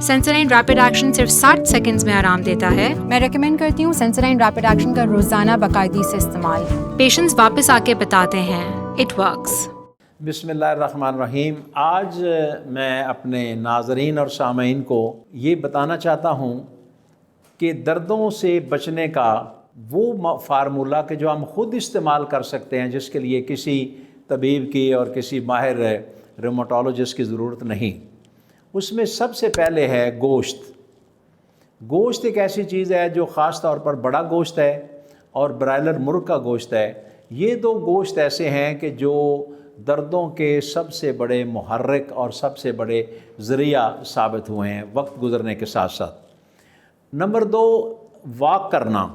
سینسوڈائن rapid action صرف 60 seconds میں آرام دیتا ہے۔ میں ریکمینڈ کرتی ہوں سینسوڈائن ریپڈ ایکشن کا روزانہ باقاعدگی سے استعمال۔ پیشنٹس واپس آ کے بتاتے ہیں اٹ ورکس۔ بسم اللہ الرحمن الرحیم۔ آج میں اپنے ناظرین اور سامعین کو یہ بتانا چاہتا ہوں کہ دردوں سے بچنے کا وہ فارمولہ کہ جو ہم خود استعمال کر سکتے ہیں، جس کے لیے کسی طبیب کی اور کسی ماہر ریومیٹولوجسٹ کی ضرورت نہیں۔ اس میں سب سے پہلے ہے گوشت۔ گوشت ایک ایسی چیز ہے جو خاص طور پر بڑا گوشت ہے اور برائلر مرغ کا گوشت ہے۔ یہ دو گوشت ایسے ہیں کہ جو دردوں کے سب سے بڑے محرک اور سب سے بڑے ذریعہ ثابت ہوئے ہیں وقت گزرنے کے ساتھ ساتھ۔ نمبر 2، واک کرنا۔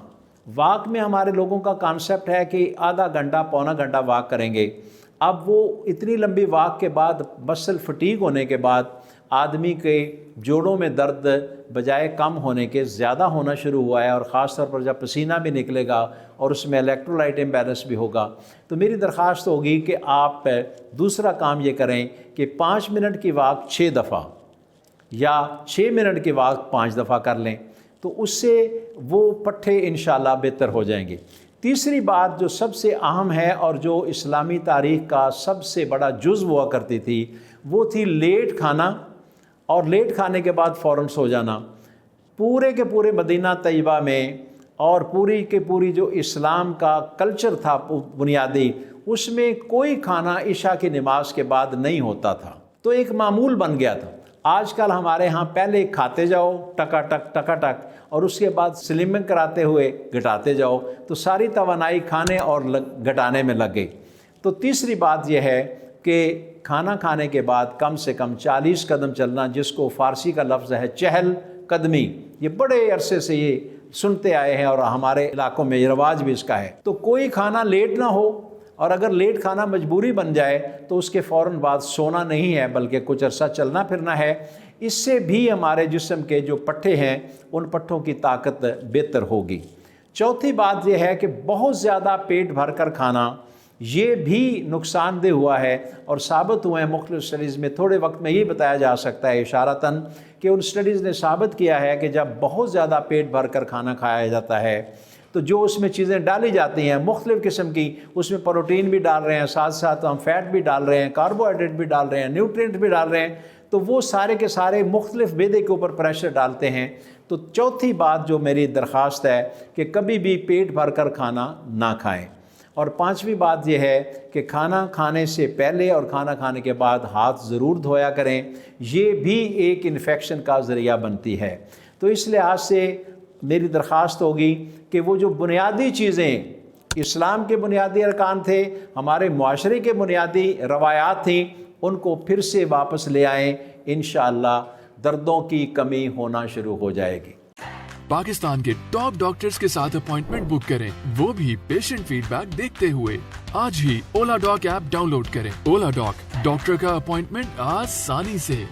واک میں ہمارے لوگوں کا کانسیپٹ ہے کہ آدھا گھنٹہ پونا گھنٹہ واک کریں گے۔ اب وہ اتنی لمبی واک کے بعد مسل فٹیگ ہونے کے بعد آدمی کے جوڑوں میں درد بجائے کم ہونے کے زیادہ ہونا شروع ہوا ہے، اور خاص طور پر جب پسینہ بھی نکلے گا اور اس میں الیکٹرولائٹ امبیلنس بھی ہوگا، تو میری درخواست ہوگی کہ آپ دوسرا کام یہ کریں کہ 5 منٹ کی واک 6 دفعہ یا 6 منٹ کی واک 5 دفعہ کر لیں، تو اس سے وہ پٹھے انشاءاللہ بہتر ہو جائیں گے۔ تیسری بات جو سب سے اہم ہے اور جو اسلامی تاریخ کا سب سے بڑا جزو ہوا کرتی تھی، وہ تھی لیٹ کھانا، اور لیٹ کھانے کے بعد فوراً سو جانا۔ پورے کے پورے مدینہ طیبہ میں اور پوری کے پوری جو اسلام کا کلچر تھا بنیادی، اس میں کوئی کھانا عشاء کی نماز کے بعد نہیں ہوتا تھا، تو ایک معمول بن گیا تھا۔ آج کل ہمارے ہاں پہلے کھاتے جاؤ ٹکا ٹک اور اس کے بعد سلمنگ کراتے ہوئے گھٹاتے جاؤ، تو ساری توانائی کھانے اور گھٹانے میں لگ گئی۔ تو تیسری بات یہ ہے کہ کھانا کھانے کے بعد کم سے کم 40 قدم چلنا، جس کو فارسی کا لفظ ہے چہل قدمی۔ یہ بڑے عرصے سے یہ سنتے آئے ہیں اور ہمارے علاقوں میں یہ رواج بھی اس کا ہے۔ تو کوئی کھانا لیٹ نہ ہو، اور اگر لیٹ کھانا مجبوری بن جائے تو اس کے فوراً بعد سونا نہیں ہے، بلکہ کچھ عرصہ چلنا پھرنا ہے۔ اس سے بھی ہمارے جسم کے جو پٹھے ہیں ان پٹھوں کی طاقت بہتر ہوگی۔ چوتھی بات یہ ہے کہ بہت زیادہ پیٹ بھر کر کھانا، یہ بھی نقصان دہ ہوا ہے، اور ثابت ہوئے ہیں مختلف سٹڈیز میں۔ تھوڑے وقت میں یہ بتایا جا سکتا ہے اشارتاً کہ ان سٹڈیز نے ثابت کیا ہے کہ جب بہت زیادہ پیٹ بھر کر کھانا کھایا جاتا ہے تو جو اس میں چیزیں ڈالی جاتی ہیں مختلف قسم کی، اس میں پروٹین بھی ڈال رہے ہیں، ساتھ ساتھ ہم فیٹ بھی ڈال رہے ہیں، کاربوہائیڈریٹ بھی ڈال رہے ہیں، نیوٹرینٹ بھی ڈال رہے ہیں، تو وہ سارے کے سارے مختلف معدے کے اوپر پریشر ڈالتے ہیں۔ تو چوتھی بات جو میری درخواست ہے کہ کبھی بھی پیٹ بھر کر کھانا نہ کھائیں۔ اور پانچویں بات یہ ہے کہ کھانا کھانے سے پہلے اور کھانا کھانے کے بعد ہاتھ ضرور دھویا کریں، یہ بھی ایک انفیکشن کا ذریعہ بنتی ہے۔ تو اس لحاظ سے میری درخواست ہوگی کہ وہ جو بنیادی چیزیں اسلام کے بنیادی ارکان تھے، ہمارے معاشرے کے بنیادی روایات تھیں، ان کو پھر سے واپس لے آئیں، انشاءاللہ دردوں کی کمی ہونا شروع ہو جائے گی۔ پاکستان کے ٹاپ ڈاکٹرز کے ساتھ اپوائنٹمنٹ بک کریں، وہ بھی پیشنٹ فیڈ بیک دیکھتے ہوئے۔ آج ہی اولا ڈاک ایپ ڈاؤن لوڈ کریں۔ اولا ڈاک، ڈاکٹر کا اپوائنٹمنٹ آسانی سے۔